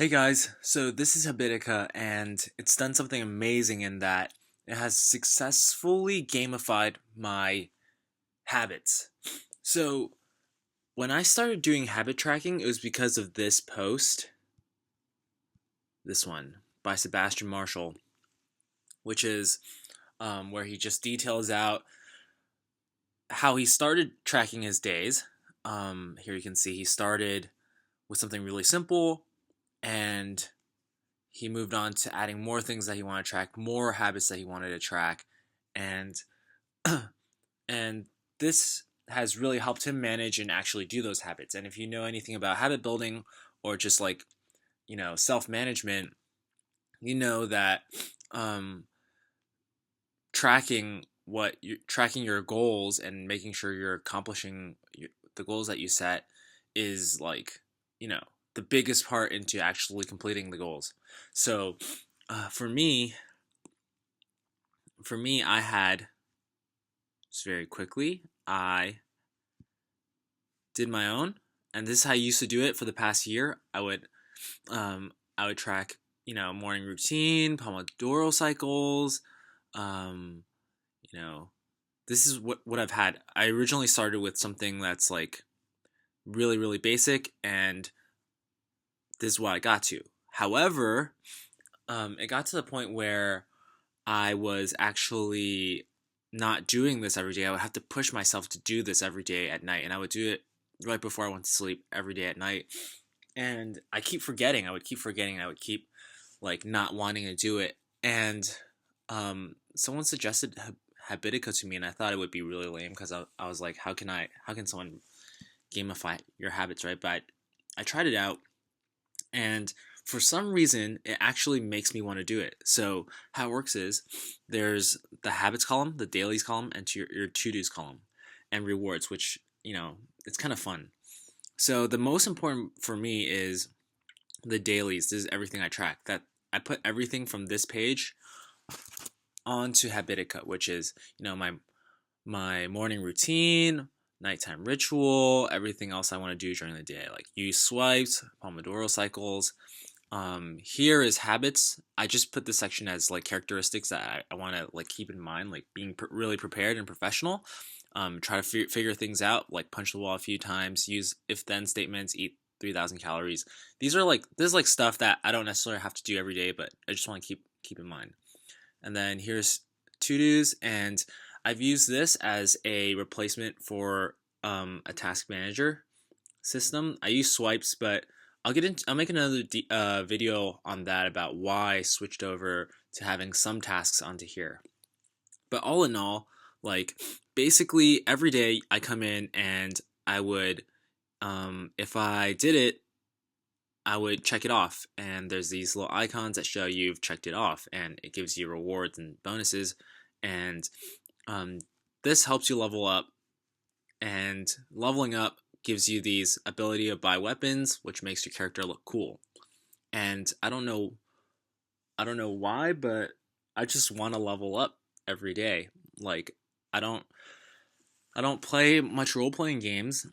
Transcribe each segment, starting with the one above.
Hey guys, so this is Habitica, and it's done something amazing in that it has successfully gamified my habits. So, when I started doing habit tracking, it was because of this post, this one, by Sebastian Marshall, which is where he just details out how he started tracking his days. Here you can see he started with something really simple, and he moved on to adding more things that he wanted to track, more habits that he wanted to track, and and this has really helped him manage and actually do those habits. And if you know anything about habit building or just like self management, you know that um, tracking your goals and making sure you're accomplishing the goals that you set is like you know the biggest part into actually completing the goals. So for me, I had just very quickly I did my own, and this is how I used to do it for the past year. I would track morning routine, Pomodoro cycles. Um, you know, this is what I've had. I originally started with something that's like really basic, and this is what I got to. However, it got to the point where I was actually not doing this every day. I would have to push myself to do this every day at night, and I would do it right before I went to sleep every day at night. And I keep forgetting. I would keep forgetting. I would keep like not wanting to do it. And someone suggested Habitica to me, and I thought it would be really lame because I was like, how can someone gamify your habits, right? But I tried it out, and for some reason it actually makes me want to do it. So how it works is there's the habits column, the dailies column, and your to-dos column, and rewards, which it's kind of fun. So the most important for me is the dailies. This is everything I track. That I put everything from this page onto Habitica, which is my morning routine, nighttime ritual, everything else I want to do during the day, like use swipes, Pomodoro cycles. Here is habits. I just put this section as like characteristics that I want to like keep in mind, like being really prepared and professional. Try to figure things out, like punch the wall a few times, use if-then statements, eat 3,000 calories. This is like stuff that I don't necessarily have to do every day, but I just want to keep in mind. And then here's to-dos, and I've used this as a replacement for a task manager system. I use swipes, but I'll make another video on that about why I switched over to having some tasks onto here. But all in all, like basically every day I come in and I would, if I did it, I would check it off, and there's these little icons that show you've checked it off, and it gives you rewards and bonuses, and um, this helps you level up, and leveling up gives you these ability to buy weapons, which makes your character look cool. And I don't know why, but I just want to level up every day. Like I don't I don't play much role playing games,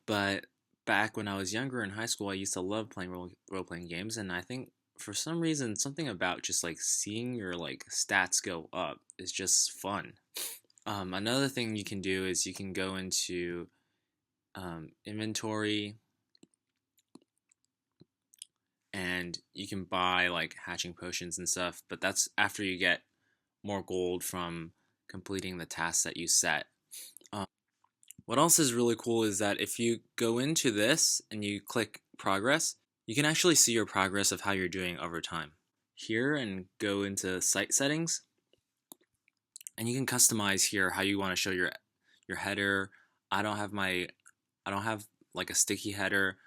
but back when I was younger in high school, I used to love playing role playing games, and I think for some reason something about just like seeing your like stats go up is just fun. Another thing you can do is you can go into inventory, and you can buy like hatching potions and stuff, but that's after you get more gold from completing the tasks that you set. Um, what else is really cool is that if you go into this and you click progress, you can actually see your progress of how you're doing over time. Here, and go into site settings, and you can customize here how you want to show your header. I don't have like a sticky header.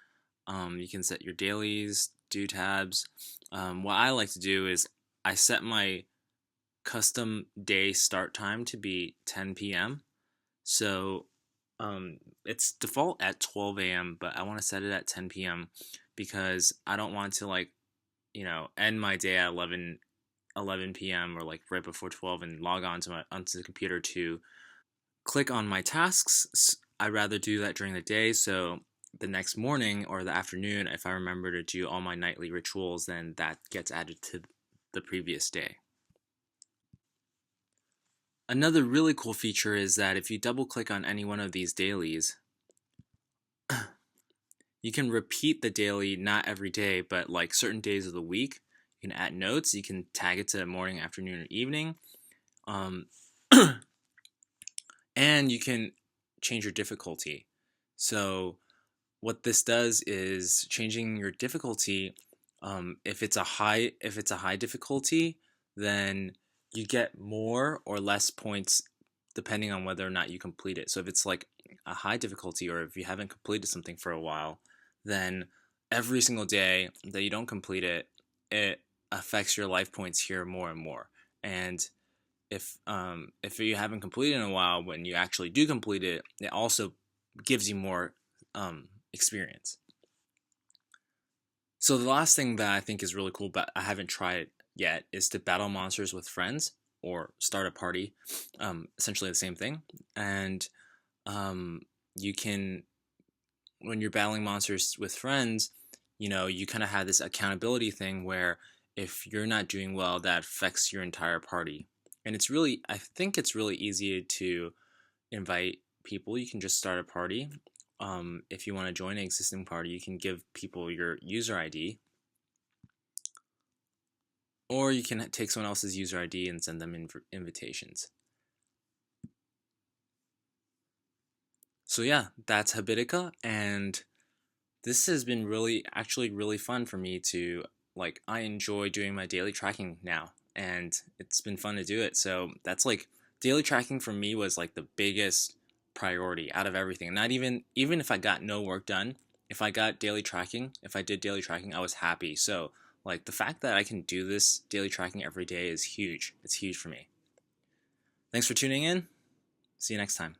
You can set your dailies, do tabs. What I like to do is I set my custom day start time to be 10 p.m. So it's default at 12 a.m., but I want to set it at 10 p.m. because I don't want to end my day at 11 p.m. or like right before 12 and log on to onto the computer to click on my tasks. I'd rather do that during the day, so the next morning or the afternoon, if I remember to do all my nightly rituals, then that gets added to the previous day. Another really cool feature is that if you double click on any one of these dailies, you can repeat the daily not every day, but like certain days of the week. You can add notes, you can tag it to morning, afternoon, or evening. Um, and you can change your difficulty. So what this does is changing your difficulty. If it's a high difficulty, then you get more or less points depending on whether or not you complete it. So if it's like a high difficulty, or if you haven't completed something for a while, then every single day that you don't complete it, it affects your life points here more and more. And if you haven't completed in a while, when you actually do complete it, it also gives you more experience. So the last thing that I think is really cool, but I haven't tried yet, is to battle monsters with friends or start a party. Essentially the same thing. And you can, when you're battling monsters with friends, you kind of have this accountability thing where if you're not doing well, that affects your entire party. And I think it's really easy to invite people. You can just start a party. If you want to join an existing party, you can give people your user ID, or you can take someone else's user ID and send them invitations. So yeah, that's Habitica, and this has been actually really fun for me to, I enjoy doing my daily tracking now, and it's been fun to do it. So that's daily tracking for me was like the biggest priority out of everything. Not even if I got no work done, if I did daily tracking, I was happy. So the fact that I can do this daily tracking every day is huge. It's huge for me. Thanks for tuning in. See you next time.